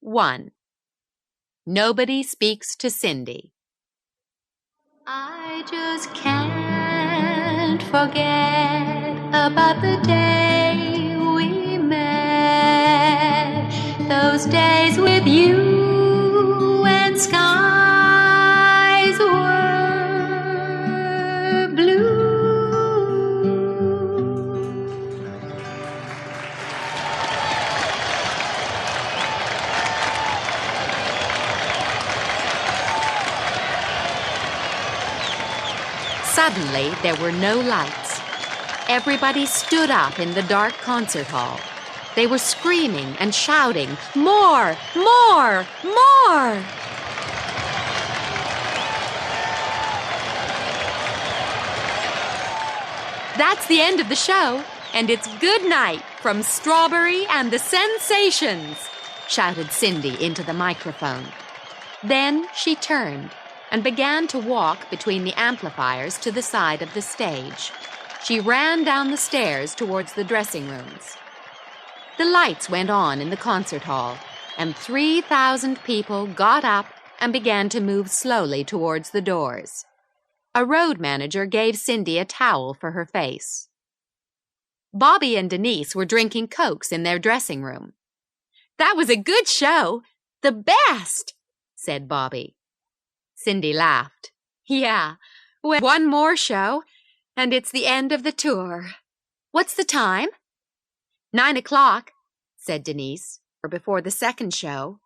1. Nobody speaks to Cindy. I just can't forget about the day we met. Those days with you and skies were blue. Suddenly, there were no lights. Everybody stood up in the dark concert hall. They were screaming and shouting, "More! More! More!" That's the end of the show, and it's good night from Strawberry and the Sensations, shouted Cindy into the microphone. Then she turned and began to walk between the amplifiers to the side of the stage. She ran down the stairs towards the dressing rooms. The lights went on in the concert hall, and 3,000 people got up and began to move slowly towards the doors. A road manager gave Cindy a towel for her face. Bobby and Denise were drinking Cokes in their dressing room. "That was a good show! The best!" said Bobby. Cindy laughed. "Yeah, well, one more show, and it's the end of the tour. What's the time?" 9 o'clock, said Denise, or before the second show.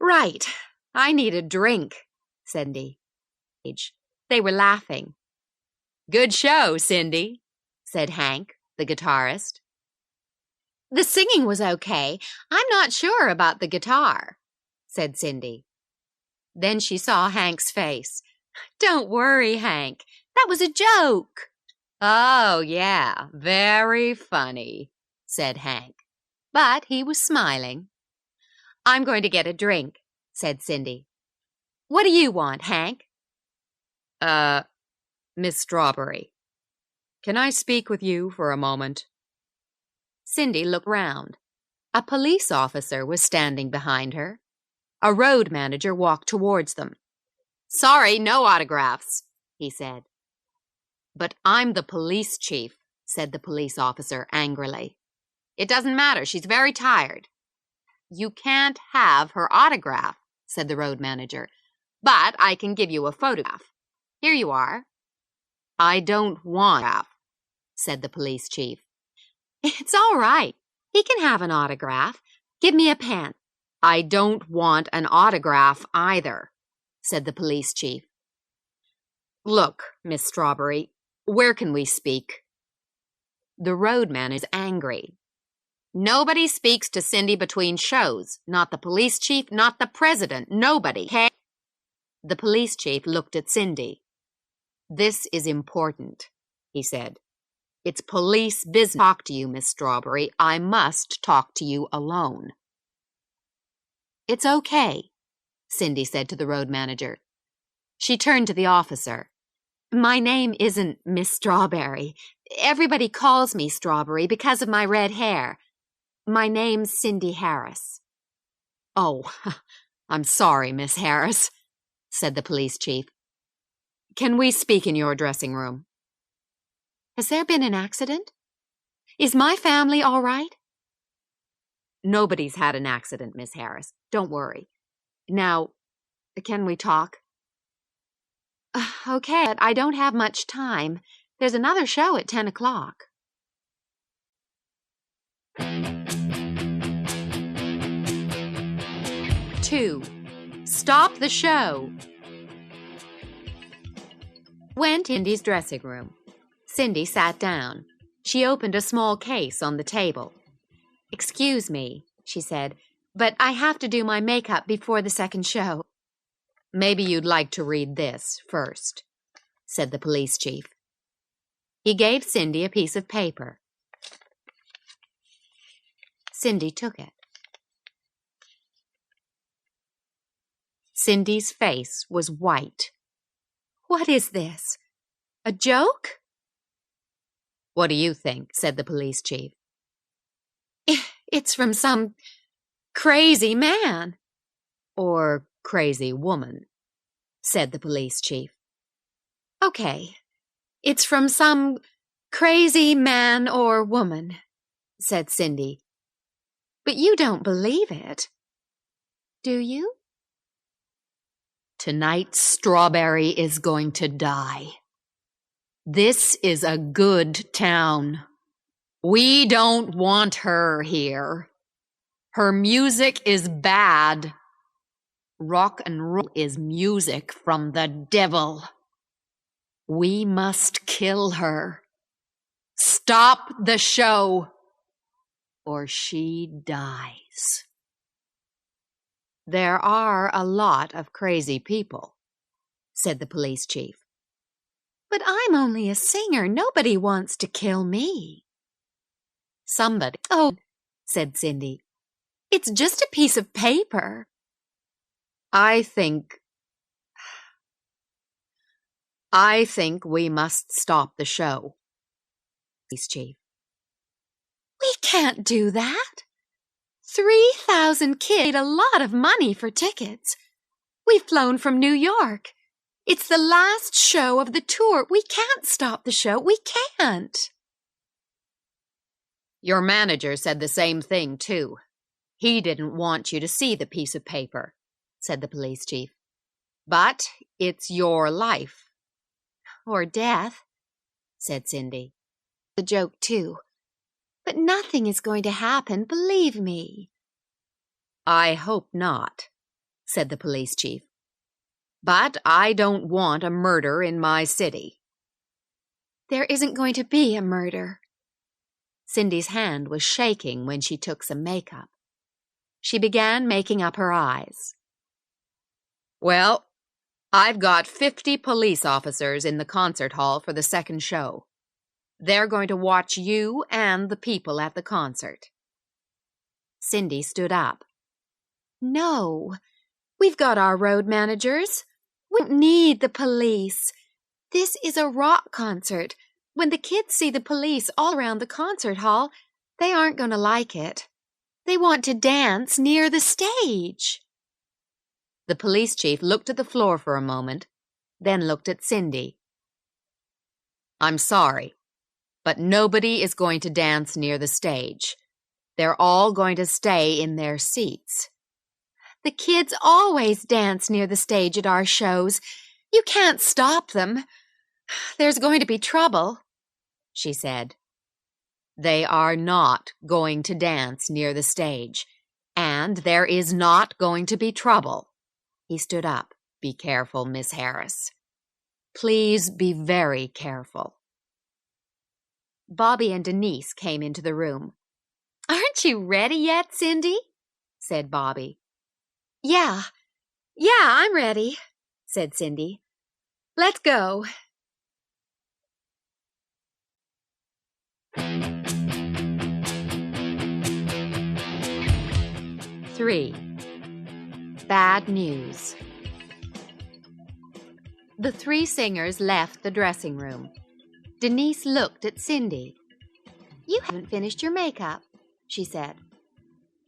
"Right, I need a drink," said Cindy. They were laughing. "Good show, Cindy," said Hank, the guitarist. "The singing was okay. I'm not sure about the guitar," said Cindy. Then she saw Hank's face. "Don't worry, Hank. That was a joke." "Oh, yeah, very funny," said Hank. But he was smiling. "I'm going to get a drink," said Cindy. "What do you want, Hank?" Miss Strawberry, can I speak with you for a moment?" Cindy looked round. A police officer was standing behind her. A road manager walked towards them. "Sorry, no autographs," he said. "But I'm the police chief," said the police officer angrily. "It doesn't matter, she's very tired." "You can't have her autograph," said the road manager, "but I can give you a photograph. Here you are." "I don't want an autograph," said the police chief. "It's all right. He can have an autograph. Give me a pen." "I don't want an autograph either," said the police chief. "Look, Miss Strawberry, where can we speak?" The roadman is angry. "Nobody speaks to Cindy between shows. Not the police chief, not the president, nobody. Okay?" The police chief looked at Cindy. "This is important," he said. "It's police business to talk to you, Miss Strawberry. I must talk to you alone." "It's okay," Cindy said to the road manager. She turned to the officer. "My name isn't Miss Strawberry. Everybody calls me Strawberry because of my red hair. My name's Cindy Harris." "Oh, I'm sorry, Miss Harris," said the police chief. "Can we speak in your dressing room?" "Has there been an accident? Is my family all right?" "Nobody's had an accident, Miss Harris. Don't worry. Now, can we talk?" "Okay, but I don't have much time. There's another show at 10 o'clock. 2. Stop the show. Went to Cindy's dressing room. Cindy sat down. She opened a small case on the table. "Excuse me," she said, "but I have to do my makeup before the second show." "Maybe you'd like to read this first," said the police chief. He gave Cindy a piece of paper. Cindy took it. Cindy's face was white. "What is this? A joke?" "What do you think?" said the police chief. "It's from some crazy man. Or crazy woman, said the police chief. Okay, it's from some crazy man or woman, said Cindy. But you don't believe it, do you? Tonight, Strawberry is going to die. This is a good town. We don't want her here. Her music is bad. Rock and roll is music from the devil. We must kill her. Stop the show, or she dies. There are a lot of crazy people, said the police chief. But I'm only a singer. Nobody wants to kill me. Somebody. Oh, said Cindy. It's just a piece of paper. I think we must stop the show, police chief. We can't do that. 3,000 kids paid a lot of money for tickets. We've flown from New York. It's the last show of the tour. We can't stop the show. We can't. Your manager said the same thing, too. He didn't want you to see the piece of paper, said the police chief. But it's your life. Or death, said Cindy. A joke, too. But nothing is going to happen, believe me. I hope not, said the police chief. But I don't want a murder in my city. There isn't going to be a murder. Cindy's hand was shaking when she took some makeup. She began making up her eyes. Well, I've got 50 police officers in the concert hall for the second show. They're going to watch you and the people at the concert. Cindy stood up. No, we've got our road managers. We don't need the police. This is a rock concert. When the kids see the police all around the concert hall, they aren't going to like it. They want to dance near the stage. The police chief looked at the floor for a moment, then looked at Cindy. I'm sorry, but nobody is going to dance near the stage. They're all going to stay in their seats. The kids always dance near the stage at our shows. You can't stop them. There's going to be trouble, she said. They are not going to dance near the stage, and there is not going to be trouble. He stood up. Be careful, Miss Harris. Please be very careful. Bobby and Denise came into the room. Aren't you ready yet, Cindy? Said Bobby. Yeah, I'm ready, said Cindy. Let's go. Three. Bad news. The three singers left the dressing room. Denise looked at Cindy. You haven't finished your makeup, she said.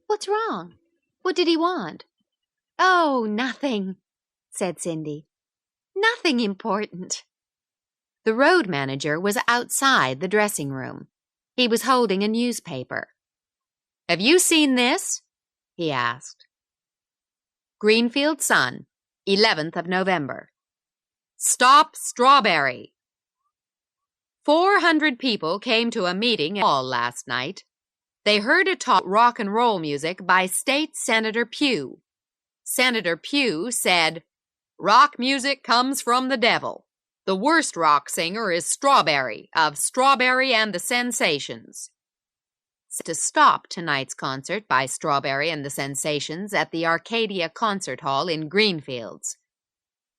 What's wrong? What did he want? Oh, nothing, said Cindy. Nothing important. The road manager was outside the dressing room. He was holding a newspaper. Have you seen this? He asked. Greenfield Sun, 11th of November. Stop Strawberry. 400 people came to a meeting in the hall last night. They heard a talk rock and roll music by State Senator Pugh. Senator Pugh said, rock music comes from the devil. The worst rock singer is Strawberry, of Strawberry and the Sensations. To stop tonight's concert by Strawberry and the Sensations at the Arcadia Concert Hall in Greenfields.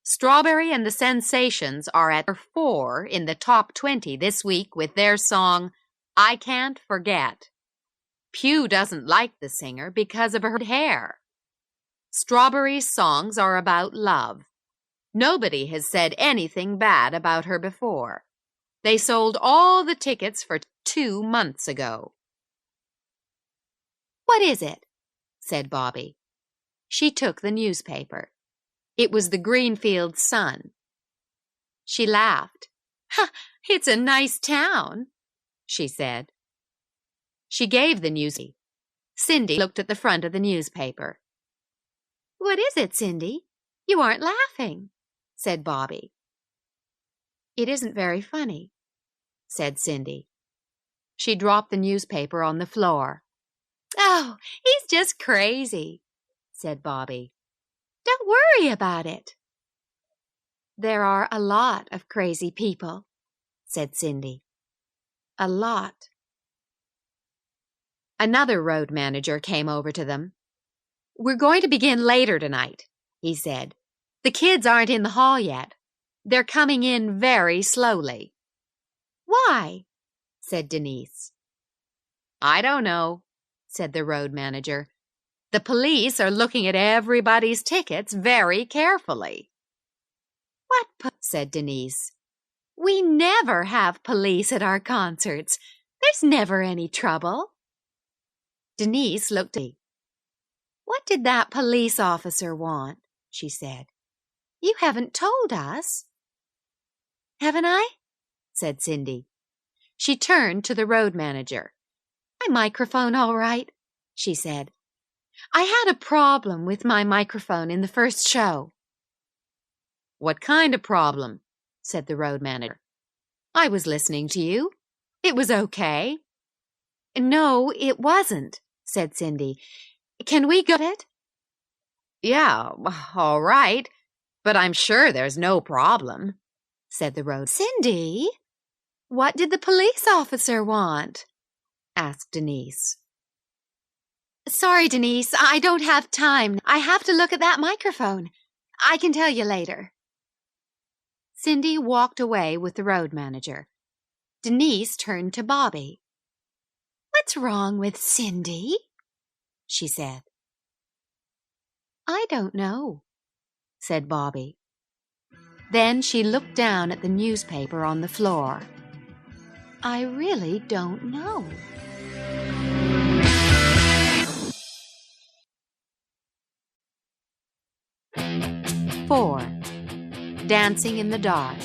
Strawberry and the Sensations are at number 4 in the top 20 this week with their song, I Can't Forget. Pugh doesn't like the singer because of her hair. Strawberry's songs are about love. Nobody has said anything bad about her before. They sold all the tickets for 2 months ago. What is it? said Bobby. She took the newspaper. It was the Greenfield Sun. She laughed. "It's a nice town," she said. She gave the newspaper. Cindy looked at the front of the newspaper. "What is it, Cindy? You aren't laughing," said Bobby. "It isn't very funny," said Cindy. She dropped the newspaper on the floor. "Oh, he's just crazy," said Bobby. "Don't worry about it." "There are a lot of crazy people," said Cindy. "A lot." Another road manager came over to them. "We're going to begin later tonight," he said. "The kids aren't in the hall yet. They're coming in very slowly." "Why?" said Denise. "I don't know," said the road manager. "The police are looking at everybody's tickets very carefully." "What said Denise. "We never have police at our concerts. There's never any trouble." Denise looked at me. "What did that police officer want?" she said. "You haven't told us." "Haven't I?" said Cindy. She turned to the road manager. "My microphone all right?" she said. "I had a problem with my microphone in the first show." "What kind of problem?" said the road manager. "I was listening to you. It was okay." "No, it wasn't," said Cindy. "Can we go it?" "Yeah, all right, but I'm sure there's no problem," said the road. "Cindy, what did the police officer want?" asked Denise. "Sorry, Denise, I don't have time. I have to look at that microphone. I can tell you later." Cindy walked away with the road manager. Denise turned to Bobby. "What's wrong with Cindy?" she said. "I don't know," said Bobby. Then she looked down at the newspaper on the floor. "I really don't know." "4. Dancing in the Dark."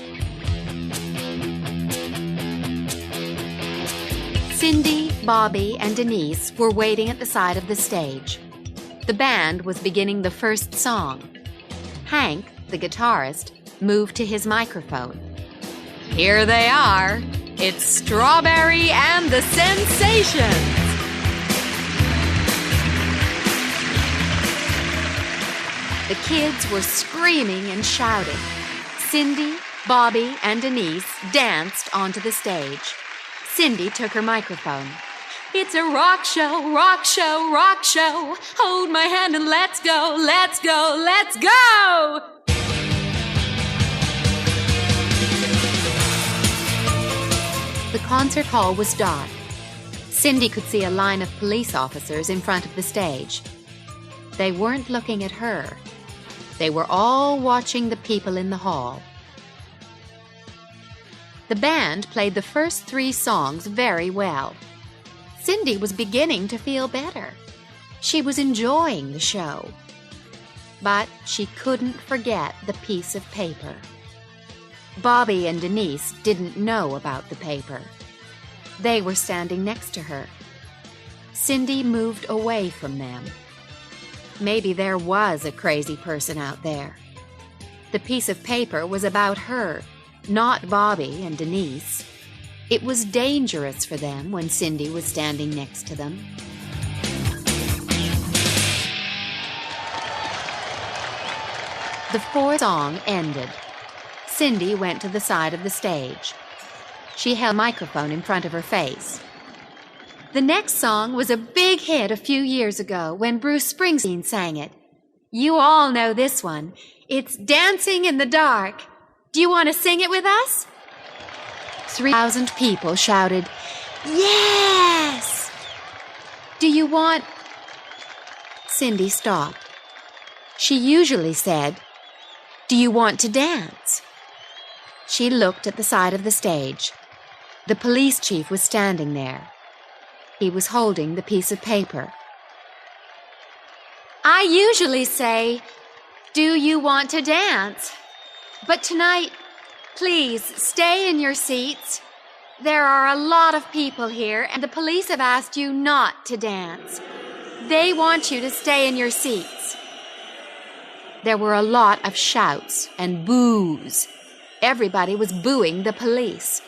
Cindy, Bobby, and Denise were waiting at the side of the stage. The band was beginning the first song. Hank, the guitarist, moved to his microphone. "Here they are. It's Strawberry and the Sensations." The kids were screaming and shouting. Cindy, Bobby, and Denise danced onto the stage. Cindy took her microphone. "It's a rock show, rock show, rock show. Hold my hand and let's go, let's go, let's go!" The concert hall was dark. Cindy could see a line of police officers in front of the stage. They weren't looking at her. They were all watching the people in the hall. The band played the first 3 songs very well. Cindy was beginning to feel better. She was enjoying the show. But she couldn't forget the piece of paper. Bobby and Denise didn't know about the paper. They were standing next to her. Cindy moved away from them. Maybe there was a crazy person out there. The piece of paper was about her, not Bobby and Denise. It was dangerous for them when Cindy was standing next to them. The 4th song ended. Cindy went to the side of the stage. She held a microphone in front of her face. The next song was a big hit a few years ago when Bruce Springsteen sang it. You all know this one. It's Dancing in the Dark. Do you want to sing it with us? 3,000 people shouted, "Yes!" "Do you want—" Cindy stopped. She usually said, "Do you want to dance?" She looked at the side of the stage. The police chief was standing there. He was holding the piece of paper. I usually say, "Do you want to dance?" But tonight, please stay in your seats. There are a lot of people here, and the police have asked you not to dance. They want you to stay in your seats. There were a lot of shouts and boos. Everybody was booing the police.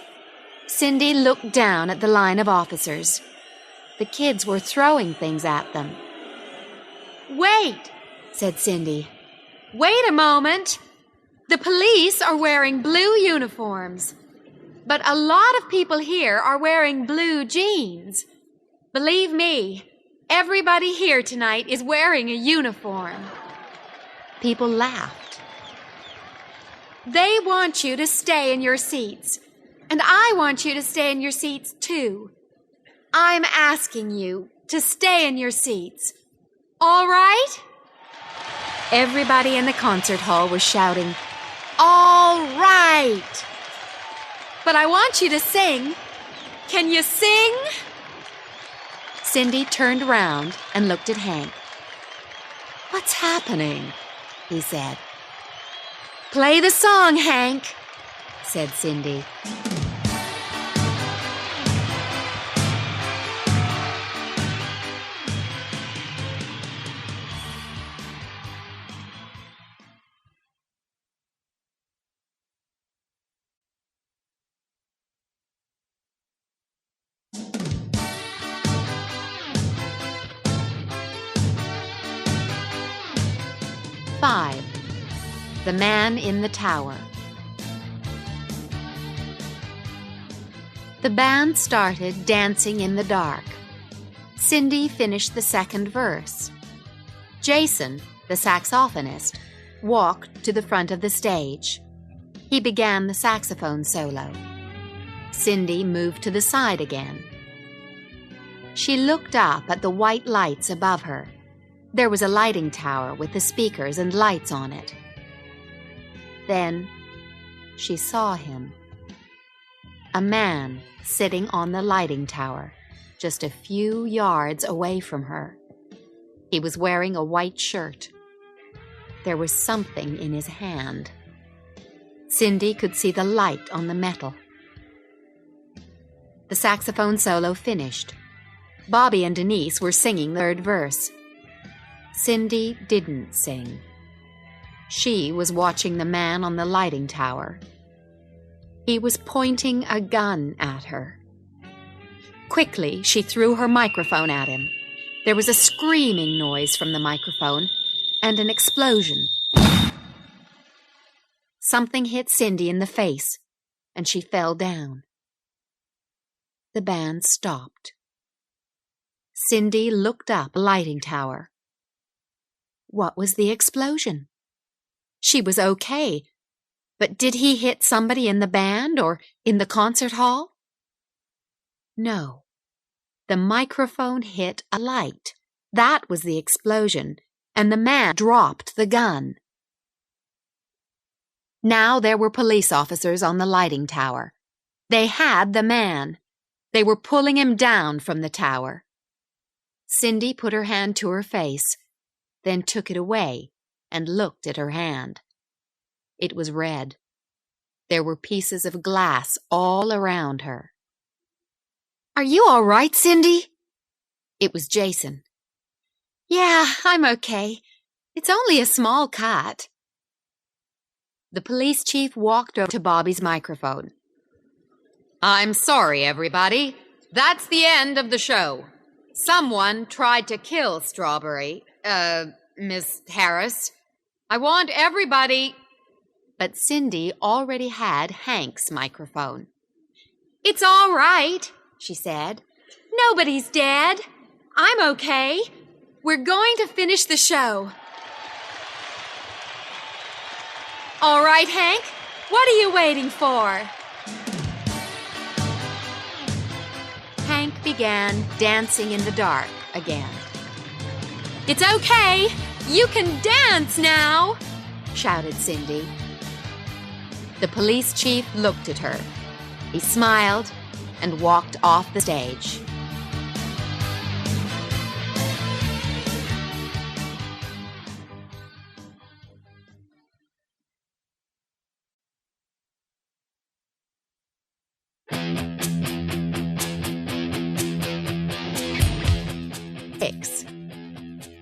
Cindy looked down at the line of officers. The kids were throwing things at them. "Wait," said Cindy. "Wait a moment. The police are wearing blue uniforms. But a lot of people here are wearing blue jeans. Believe me, everybody here tonight is wearing a uniform." People laughed. "They want you to stay in your seats, and I want you to stay in your seats too. I'm asking you to stay in your seats. All right?" Everybody in the concert hall was shouting, "All right!" "But I want you to sing. Can you sing?" Cindy turned around and looked at Hank. "What's happening?" he said. "Play the song, Hank," said Cindy. Five. The Man in the Tower. The band started dancing in the dark. Cindy finished the second verse. Jason, the saxophonist, walked to the front of the stage. He began the saxophone solo. Cindy moved to the side again. She looked up at the white lights above her. There was a lighting tower with the speakers and lights on it. Then she saw him. A man sitting on the lighting tower, just a few yards away from her. He was wearing a white shirt. There was something in his hand. Cindy could see the light on the metal. The saxophone solo finished. Bobby and Denise were singing the third verse. Cindy didn't sing. She was watching the man on the lighting tower. He was pointing a gun at her. Quickly, she threw her microphone at him. There was a screaming noise from the microphone and an explosion. Something hit Cindy in the face, and she fell down. The band stopped. Cindy looked up the lighting tower. What was the explosion? She was okay, but did he hit somebody in the band or in the concert hall? No. The microphone hit a light. That was the explosion, and the man dropped the gun. Now there were police officers on the lighting tower. They had the man. They were pulling him down from the tower. Cindy put her hand to her face, then took it away and looked at her hand. It was red. There were pieces of glass all around her. "Are you all right, Cindy?" It was Jason. "Yeah, I'm okay. It's only a small cut." The police chief walked over to Bobby's microphone. "I'm sorry, everybody. That's the end of the show. Someone tried to kill Strawberry, Miss Harris. I want everybody—" But Cindy already had Hank's microphone. "It's all right," she said. "Nobody's dead. I'm okay. We're going to finish the show." "All right, Hank, what are you waiting for?" Hank began dancing in the dark again. "It's okay. You can dance now," shouted Cindy. The police chief looked at her. He smiled and walked off the stage.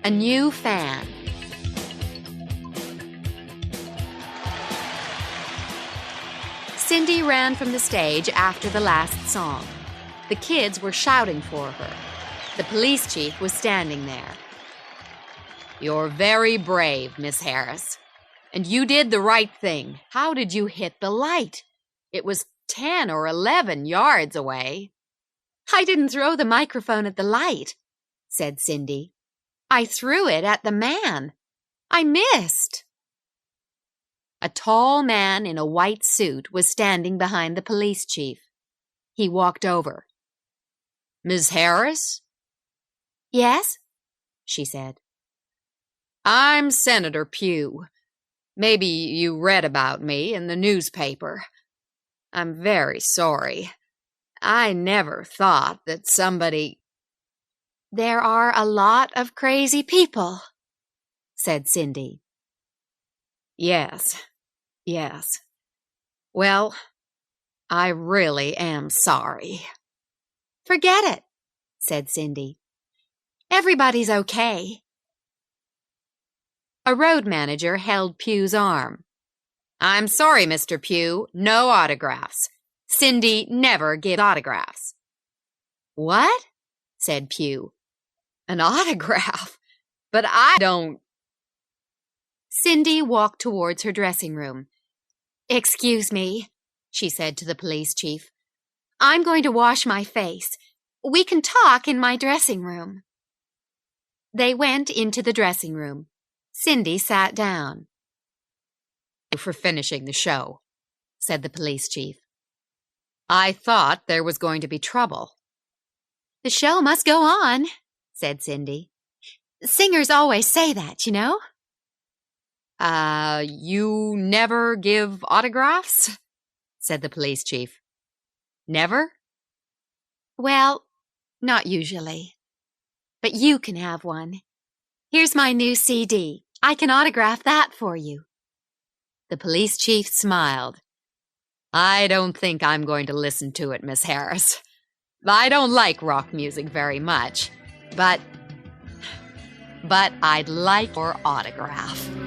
a new fan. Cindy ran from the stage after the last song. The kids were shouting for her. The police chief was standing there. "You're very brave, Miss Harris. And you did the right thing. How did you hit the light? It was 10 or 11 yards away." "I didn't throw the microphone at the light," said Cindy. "I threw it at the man. I missed." A tall man in a white suit was standing behind the police chief. He walked over. "Ms. Harris?" "Yes?" she said. "I'm Senator Pugh. Maybe you read about me in the newspaper. I'm very sorry. I never thought that somebody—" "There are a lot of crazy people," said Cindy. Yes. Well, I really am sorry." "Forget it," said Cindy. "Everybody's okay." A road manager held Pugh's arm. "I'm sorry, Mr. Pugh. No autographs. Cindy never gives autographs." "What?" said Pugh. "An autograph? But I don't—" Cindy walked towards her dressing room. "Excuse me," she said to the police chief. "I'm going to wash my face. We can talk in my dressing room." They went into the dressing room. Cindy sat down. "Thank you for finishing the show," said the police chief. "I thought there was going to be trouble." "The show must go on," said Cindy. "Singers always say that, you know." You never give autographs?" said the police chief. "Never?" "Well, not usually. But you can have one. Here's my new CD. I can autograph that for you." The police chief smiled. "I don't think I'm going to listen to it, Miss Harris. I don't like rock music very much, but I'd like your autograph."